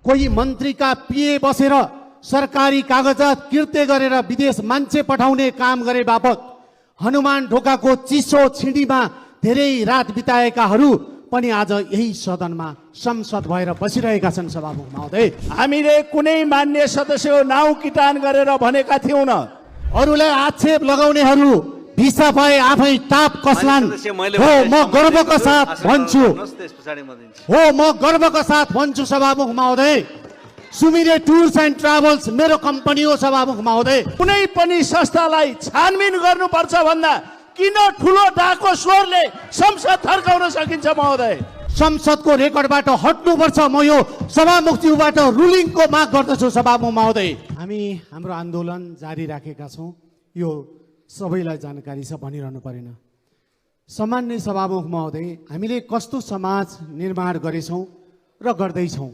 कोही मन्त्रीका पिए बसेर सरकारी कागजात किर्ते गरेर विदेश मान्छे पठाउने काम गरे बापत हनुमान ढोकाको चिसो छिडीमा धेरै रात बिताएकाहरू पनि आज यही सदनमा संसद भएर बसिरहेका छन्। सभामुख महोदय, हामीले कुनै मान्य सदस्यको नाउँ किटान गरेर भनेका थियौँ न। अरूलाई आक्षेप लगाउनेहरू भिसा पाए आफै टाप कसलान्। हो, म गर्वका साथ भन्छु, सभामुख महोदय, सुमिरे टुर्स एन्ड ट्राभल्स मेरो कम्पनी हो। सभामुख महोदय, कुनै पनि संस्थालाई छानबिन गर्नुपर्छ भन्दा किन ठुलो डाको स्वरले संसद थर्काउन सकिन्छ महोदय? संसदको रेकर्डबाट हट्नुपर्छ। म यो सभामुखज्यूबाट रुलिङको माग गर्दछु। सभामुख महोदय, हामी हाम्रो आन्दोलन जारी राखेका छौँ, यो सबैलाई जानकारी छ, भनिरहनु परेन। सामान्य सभामुख महोदय, हामीले कस्तो समाज निर्माण गरेछौँ र गर्दैछौँ